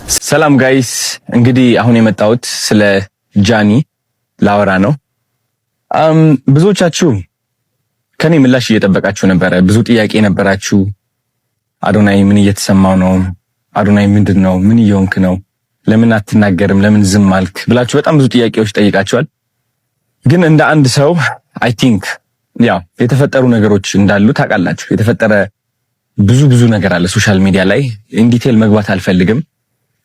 ሰላም ጋይስ፣ እንግዲህ አሁን የመጣሁት ስለ ጃኒ ላወራ ነው። ብዙዎቻችሁ ከኔ ምላሽ እየጠበቃችሁ ነበረ። ብዙ ጥያቄ ነበራችሁ። አዶናይ ምን እየተሰማው ነው? አዶናይ ምንድነው? ምን እየሆንክ ነው? ለምን አትናገርም? ለምን ዝም አልክ? ብላችሁ በጣም ብዙ ጥያቄዎች ጠይቃችኋል። ግን እንደ አንድ ሰው አይ ቲንክ ያው የተፈጠሩ ነገሮች እንዳሉ ታውቃላችሁ። የተፈጠረ ብዙ ነገር አለ ሶሻል ሚዲያ ላይ። ኢን ዲቴል መግባት አልፈልግም።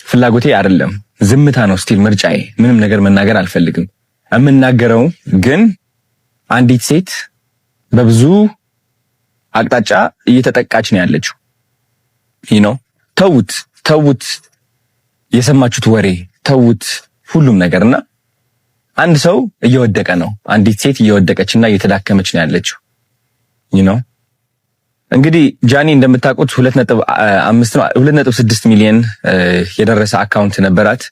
ፍላጎቴ አይደለም። ዝምታ ነው ስቲል ምርጫዬ። ምንም ነገር መናገር አልፈልግም። የምናገረው ግን አንዲት ሴት በብዙ አቅጣጫ እየተጠቃች ነው ያለችው። ተውት የሰማችሁት ወሬ ተውት ሁሉም ነገርና አንድ ሰው እየወደቀ ነው። አንዲት ሴት እየወደቀችና እየተዳከመች ነው ያለችው። እንግዲህ ጃኒ እንደምታውቁት 2.6 ሚሊዮን የደረሰ አካውንት ነበራት።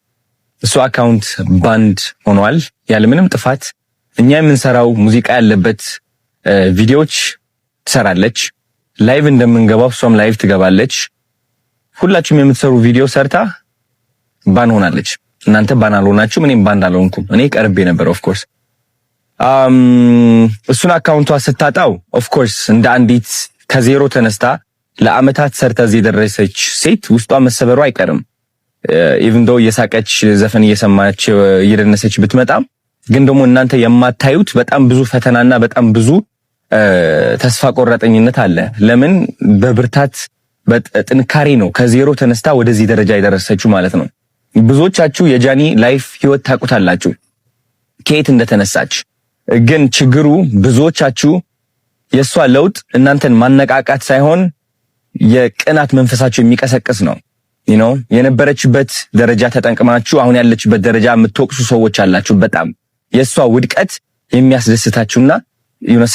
እሱ አካውንት ባንድ ሆኗል ያለምንም ጥፋት። እኛ የምንሰራው ሙዚቃ ያለበት ቪዲዮዎች ትሰራለች። ላይቭ እንደምንገባው እሷም ላይቭ ትገባለች። ሁላችሁም የምትሰሩ ቪዲዮ ሰርታ ባን ሆናለች። እናንተ ባን አልሆናችሁም፣ እኔም ባን አልሆንኩም። እኔ ቀርቤ ነበር ኦፍ ኮርስ። እሱን አካውንቷ ስታጣው ኦፍ ኮርስ እንደ አንዲት ከዜሮ ተነስታ ለአመታት ሰርታ እዚህ የደረሰች ሴት ውስጧ መሰበሩ አይቀርም። ኢቭን ዶ እየሳቀች ዘፈን እየሰማች እየደነሰች ብትመጣም ግን ደግሞ እናንተ የማታዩት በጣም ብዙ ፈተናና በጣም ብዙ ተስፋ ቆራጠኝነት አለ። ለምን በብርታት በጥንካሬ ነው ከዜሮ ተነስታ ወደዚህ ደረጃ የደረሰችው ማለት ነው። ብዙዎቻችሁ የጃኒ ላይፍ ህይወት ታውቁታላችሁ ከየት እንደተነሳች። ግን ችግሩ ብዙዎቻችሁ የሷ ለውጥ እናንተን ማነቃቃት ሳይሆን የቅናት መንፈሳችሁ የሚቀሰቅስ ነው። የነበረችበት ደረጃ ተጠንቅማችሁ አሁን ያለችበት ደረጃ የምትወቅሱ ሰዎች አላችሁ። በጣም የሷ ውድቀት የሚያስደስታችሁና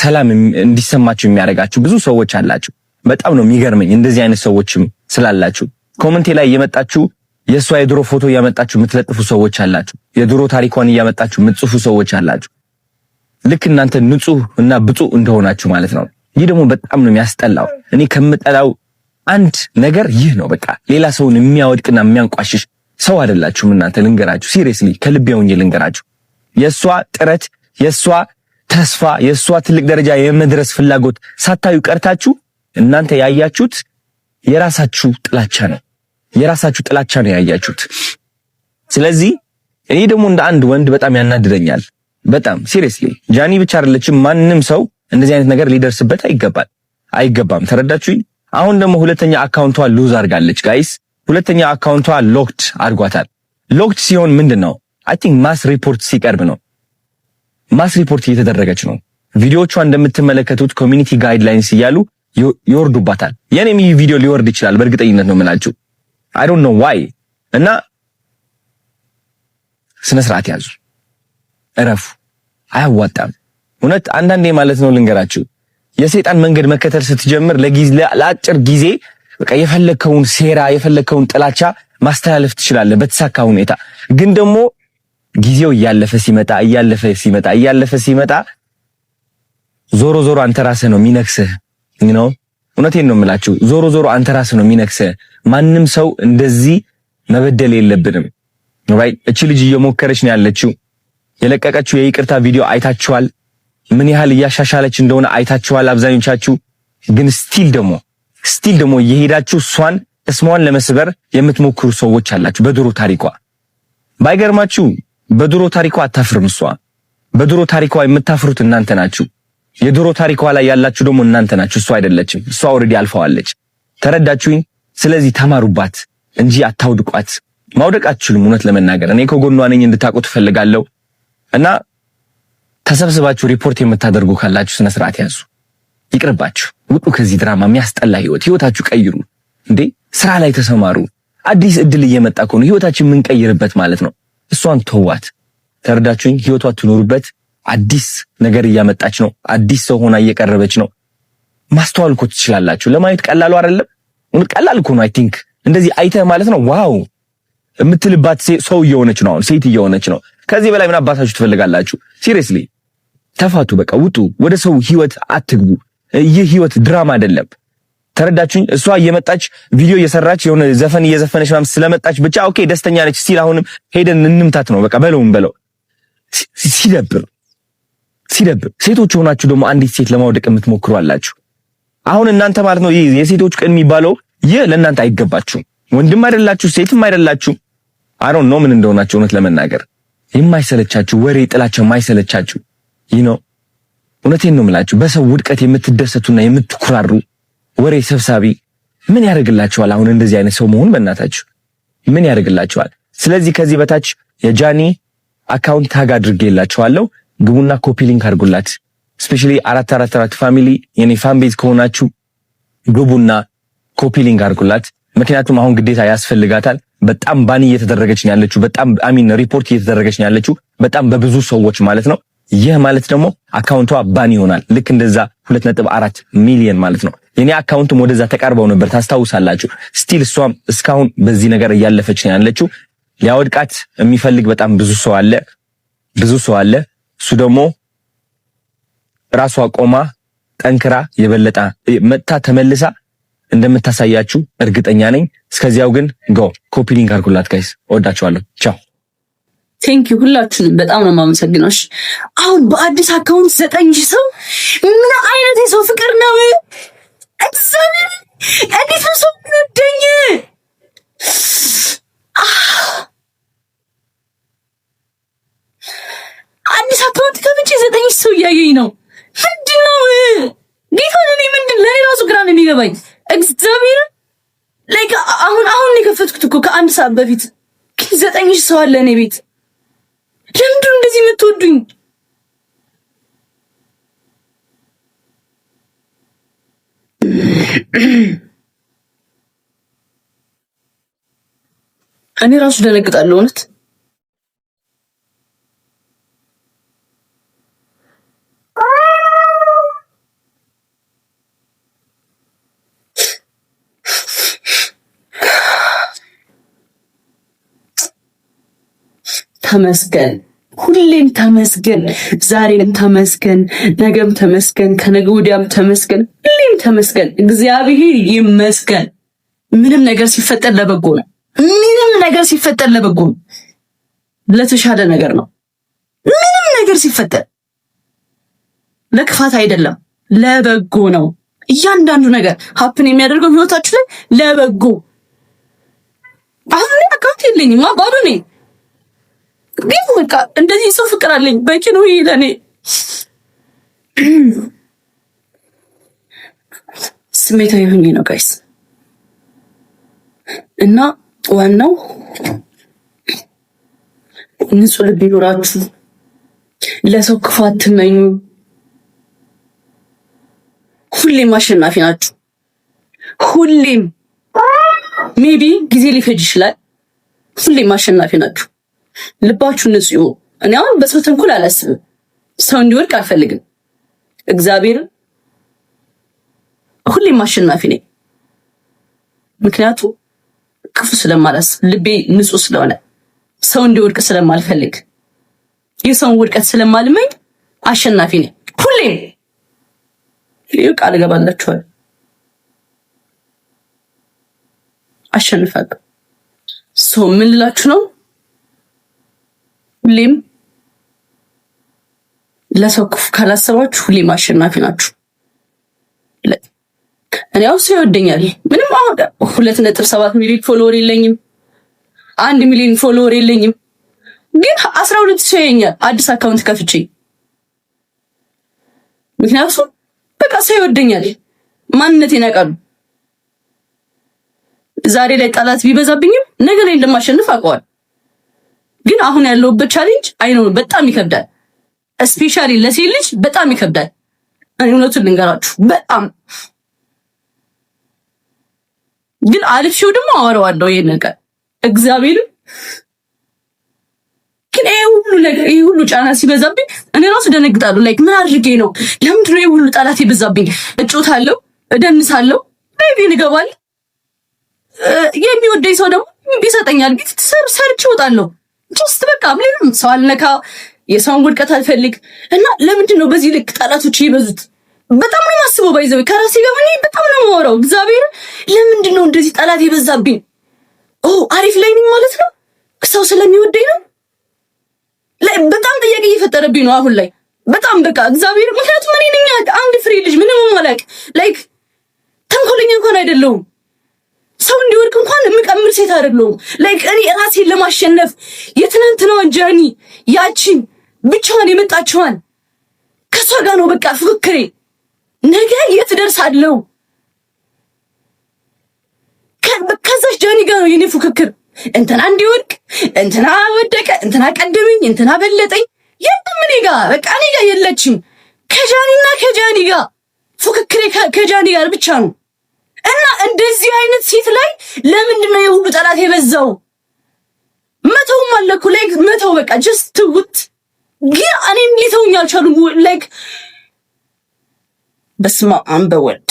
ሰላም እንዲሰማችሁ የሚያደርጋችሁ ብዙ ሰዎች አላችሁ። በጣም ነው የሚገርመኝ እንደዚህ አይነት ሰዎችም ስላላችሁ። ኮሜንቴ ላይ እየመጣችሁ የሷ የድሮ ፎቶ እያመጣችሁ የምትለጥፉ ሰዎች አላችሁ። የድሮ ታሪኳን እያመጣችሁ የምትጽፉ ሰዎች አላችሁ። ልክ እናንተ ንጹህ እና ብፁዕ እንደሆናችሁ ማለት ነው። ይህ ደግሞ በጣም ነው የሚያስጠላው። እኔ ከምጠላው አንድ ነገር ይህ ነው። በቃ ሌላ ሰውን የሚያወድቅና የሚያንቋሽሽ ሰው አይደላችሁም እናንተ። ልንገራችሁ፣ ሲሪየስሊ ከልቤ ሆኜ ልንገራችሁ። የሷ ጥረት፣ የሷ ተስፋ፣ የሷ ትልቅ ደረጃ የመድረስ ፍላጎት ሳታዩ ቀርታችሁ እናንተ ያያችሁት የራሳችሁ ጥላቻ ነው። የራሳችሁ ጥላቻ ነው ያያችሁት። ስለዚህ እኔ ደግሞ እንደ አንድ ወንድ በጣም ያናድደኛል። በጣም ሲሪየስሊ ጃኒ ብቻ አይደለችም፣ ማንም ሰው እንደዚህ አይነት ነገር ሊደርስበት አይገባም። ተረዳችሁኝ? አሁን ደግሞ ሁለተኛ አካውንቷ ሉዝ አድርጋለች ጋይስ። ሁለተኛ አካውንቷ ሎክድ አድርጓታል። ሎክድ ሲሆን ምንድነው? አይ ቲንክ ማስ ሪፖርት ሲቀርብ ነው። ማስ ሪፖርት እየተደረገች ነው። ቪዲዮቿ እንደምትመለከቱት ኮሚኒቲ ጋይድላይንስ እያሉ ይወርዱባታል። የኔም ይህ ቪዲዮ ሊወርድ ይችላል በእርግጠኝነት ነው የምላችሁ። አይ ዶንት ኖ ዋይ። እና ስነ ስርዓት ያዙ፣ እረፉ። አያዋጣም እውነት። አንዳንዴ ማለት ነው ልንገራችሁ፣ የሰይጣን መንገድ መከተል ስትጀምር ለአጭር ጊዜ በቃ የፈለከውን ሴራ የፈለከውን ጥላቻ ማስተላለፍ ትችላለህ በተሳካ ሁኔታ። ግን ደግሞ ጊዜው እያለፈ ሲመጣ ዞሮ አንተ ራስህ ነው የሚነክስህ። እውነቴን ነው የምላችሁ፣ ዞሮ አንተ ራስህ ነው የሚነክስህ። ማንም ሰው እንደዚህ መበደል የለብንም። ራይት? እቺ ልጅ እየሞከረች ነው ያለችው። የለቀቀችው የይቅርታ ቪዲዮ አይታችኋል። ምን ያህል እያሻሻለች እንደሆነ አይታችኋል አብዛኞቻችሁ። ግን ስቲል ደግሞ እየሄዳችሁ እስሟን ለመስበር የምትሞክሩ ሰዎች አላችሁ። በድሮ ታሪኳ ባይገርማችሁ በድሮ ታሪኳ አታፍርም እሷ። በድሮ ታሪኳ የምታፍሩት እናንተ ናችሁ። የድሮ ታሪኳ ላይ ያላችሁ ደግሞ እናንተ ናችሁ። እሷ አይደለችም። እሷ ኦልሬዲ አልፈዋለች። ተረዳችሁኝ? ስለዚህ ተማሩባት እንጂ አታውድቋት። ማውደቅ አትችሉም። እውነት ለመናገር እኔ ከጎኗ ነኝ እንድታውቁት እፈልጋለሁ። እና ተሰብስባችሁ ሪፖርት የምታደርጉ ካላችሁ ስነ ስርዓት ያዙ። ይቅርባችሁ። ውጡ ከዚህ ድራማ። የሚያስጠላ ህይወታችሁ ቀይሩ። እንዴ ስራ ላይ ተሰማሩ። አዲስ እድል እየመጣ እኮ ነው። ህይወታችን የምንቀይርበት ማለት ነው። እሷን ተዋት። ተረዳችሁኝ? ህይወቷ ትኖሩበት። አዲስ ነገር እያመጣች ነው። አዲስ ሰው ሆና እየቀረበች ነው። ማስተዋል እኮ ትችላላችሁ። ለማየት ቀላሉ አይደለም። ቀላል እኮ ነው። አይ ቲንክ እንደዚህ አይተህ ማለት ነው ዋው የምትልባት ሰው እየሆነች ነው። አሁን ሴት እየሆነች ነው። ከዚህ በላይ ምን አባታችሁ ትፈልጋላችሁ? ሲሪየስሊ ተፋቱ። በቃ ውጡ። ወደ ሰው ህይወት አትግቡ። ይህ ህይወት ድራማ አይደለም። ተረዳችሁኝ? እሷ እየመጣች ቪዲዮ እየሰራች የሆነ ዘፈን እየዘፈነች ምናምን ስለመጣች ብቻ ኦኬ ደስተኛ ነች ሲል አሁንም ሄደን እንምታት ነው በቃ በለው። ሲደብር ሴቶች ሆናችሁ ደግሞ አንዲት ሴት ለማውደቅ የምትሞክሩ አላችሁ። አሁን እናንተ ማለት ነው ይሄ የሴቶች ቀን የሚባለው ይሄ ለእናንተ አይገባችሁም። ወንድም አይደላችሁ ሴትም አይደላችሁ። አይ ዶንት ኖ ምን እንደሆናችሁ እውነት ለመናገር የማይሰለቻችሁ ወሬ ጥላቸው የማይሰለቻችሁ እውነቴን ነው የምላችሁ። በሰው ውድቀት የምትደሰቱና የምትኩራሩ ወሬ ሰብሳቢ ምን ያደርግላችኋል? አሁን እንደዚህ አይነት ሰው መሆን በእናታችሁ ምን ያደርግላችኋል? ስለዚህ ከዚህ በታች የጃኒ አካውንት ታግ አድርጌላችኋለሁ። ግቡና ኮፒ ሊንክ አድርጉላት። ስፔሻሊ 444 ፋሚሊ የኔ ፋን ቤዝ ከሆናችሁ ግቡና ኮፒ ሊንክ አድርጉላት። ምክንያቱም አሁን ግዴታ ያስፈልጋታል። በጣም ባኒ እየተደረገች ነው ያለችው። በጣም ሪፖርት እየተደረገች ነው ያለችው በጣም በብዙ ሰዎች ማለት ነው። ይህ ማለት ደግሞ አካውንቷ ባኒ ይሆናል። ልክ እንደዛ 2.4 ሚሊዮን ማለት ነው። የኔ አካውንትም ወደዛ ተቃርበው ነበር ታስታውሳላችሁ። ስቲል እሷም እስካሁን በዚህ ነገር እያለፈች ነው ያለችው። ሊያወድቃት የሚፈልግ በጣም ብዙ ሰው አለ። እሱ ደግሞ ራሷ ቆማ ጠንክራ የበለጠ መጣ ተመልሳ እንደምታሳያችሁ እርግጠኛ ነኝ። እስከዚያው ግን ኮፒ ሊንክ አድርጉላት ጋይስ። ወዳችኋለሁ። ቻው ቴንክ ዩ ሁላችሁንም በጣም ነው የማመሰግነው። አሁን በአዲስ አካውንት 9000 ሰው ምን አይነት የሰው ፍቅር ነው? እግዚአብሔር እንዴት ነው ሰው እንደኝ አዲስ አካውንት ከፍቼ 9000 ሰው እያየኝ ነው። ምንድነው ጌታ ለኔ ምንድን ለኔ ራሱ ግራ ነው የሚገባኝ። እግዚአብሔር ላይክ አሁን የከፈትኩት እኮ ከአንድ ሰዓት በፊት 9000 ሰው አለ እኔ ቤት። ለምንድን ነው እንደዚህ የምትወዱኝ? እኔ ራሱ ደነግጣለሁ እውነት። ተመስገን፣ ሁሌም ተመስገን፣ ዛሬም ተመስገን፣ ነገም ተመስገን፣ ከነገ ወዲያም ተመስገን፣ ሁሌም ተመስገን። እግዚአብሔር ይመስገን። ምንም ነገር ሲፈጠር ለበጎ ነው። ምንም ነገር ሲፈጠር ለበጎ ነው። ለተሻለ ነገር ነው። ምንም ነገር ሲፈጠር ለክፋት አይደለም፣ ለበጎ ነው። እያንዳንዱ ነገር ሀፕን የሚያደርገው ህይወታችሁ ላይ ለበጎ። አሁን አካውንት የለኝም ባዶ ነኝ። ግን በቃ እንደዚህ ሰው ፍቅር አለኝ በቂ ነው ለኔ። ስሜታዊ ሆኜ ነው ጋይስ። እና ዋናው ንጹህ ልብ ይኖራችሁ፣ ለሰው ክፋት ትመኙ። ሁሌም አሸናፊ ናችሁ። ሁሌም ሜቢ ጊዜ ሊፈጅ ይችላል። ሁሌም አሸናፊ ናችሁ። ልባችሁ ንጹህ ይሁን። እኔ አሁን በሰው ተንኮል አላስብም። ሰው እንዲወድቅ አልፈልግም። እግዚአብሔርን ሁሌም አሸናፊ ነኝ። ምክንያቱም ክፉ ስለማላስብ ልቤ ንጹህ ስለሆነ ሰው እንዲወድቅ ስለማልፈልግ የሰውን ውድቀት ስለማልመኝ አሸናፊ ነኝ። ሁሌም ይሄ ቃል እገባላችኋለሁ። አሸንፋለሁ። ሰው ምን ልላችሁ ነው? ሁሌም ለሰው ክፉ ካላሰባችሁ ሁሌም አሸናፊ ናችሁ። እኔ አሁን ሰው ይወደኛል። ምንም አሁን 2.7 ሚሊዮን ፎሎወር የለኝም፣ 1 ሚሊዮን ፎሎወር የለኝም። ግን 12 ሰው ያየኛል አዲስ አካውንት ከፍቼ። ምክንያቱም በቃ ሰው ይወደኛል፣ ማንነቴን ያውቃሉ። ዛሬ ላይ ጠላት ቢበዛብኝም ነገ ላይ እንደማሸንፍ አውቀዋል። ግን አሁን ያለውበት ቻሌንጅ አይኖር በጣም ይከብዳል። ስፔሻሊ ለሴት ልጅ በጣም ይከብዳል። እኔ እውነቱን ልንገራችሁ በጣም ግን አልፌው ደግሞ አወራዋለሁ ይሄን ነገር እግዚአብሔር። ግን ይሄ ሁሉ ጫና ሲበዛብኝ እኔ ራሱ ደነግጣለሁ። ላይክ ምን አድርጌ ነው? ለምንድን ነው ይሄ ሁሉ ጠላት ይበዛብኝ? እጮታለሁ፣ እደንሳለሁ፣ ቤቢ ንገባል። የሚወደኝ ሰው ደግሞ ቢሰጠኛል ጊፍት ሰርች እወጣለሁ። ጀስት በቃ ምንም ሰው አልነካ፣ የሰውን ውድቀት አልፈልግ እና ለምንድን ነው በዚህ ልክ ጠላቶች ይበዙት? በጣም ነው የማስበው። ባይዘው ከራሴ ጋር እኔ በጣም ነው የማወራው። እግዚአብሔር ለምንድን ነው እንደዚህ ጠላት የበዛብኝ? አሪፍ ላይ ነኝ ማለት ነው። ሰው ስለሚወደኝ ነው። በጣም ጥያቄ እየፈጠረብኝ ነው አሁን ላይ በጣም በቃ እግዚአብሔር። ምክንያቱም እኔ ነኝ አንድ ፍሬ ልጅ ምንም ማላቅ ላይክ ተንኮለኛ እንኳን አይደለሁም። ሰው እንዲወድቅ እንኳን የምቀምር ሴት አይደለሁም። ላይክ እኔ ራሴን ለማሸነፍ የትናንትናዋን ጃኒ ያቺን ብቻዋን የመጣችዋን ከሷ ጋር ነው በቃ ፉክክሬ። ነገ የት ደርሳለሁ? ከዛች ጃኒ ጋር ነው የኔ ፉክክር። እንትና እንዲወድቅ፣ እንትና ወደቀ፣ እንትና ቀደመኝ፣ እንትና በለጠኝ የለም እኔ ጋር በቃ እኔ ጋር የለችም። ከጃኒና ከጃኒ ጋር ፉክክሬ ከጃኒ ጋር ብቻ ነው። እና እንደዚህ አይነት ሴት ላይ ለምንድን ነው የሁሉ ጠላት የበዛው? መተውም አለኩ ላይክ መተው በቃ ጀስት ትውት ግን እኔን ሊተውኝ አልቻሉም። ላይክ በስመ አብ ወወልድ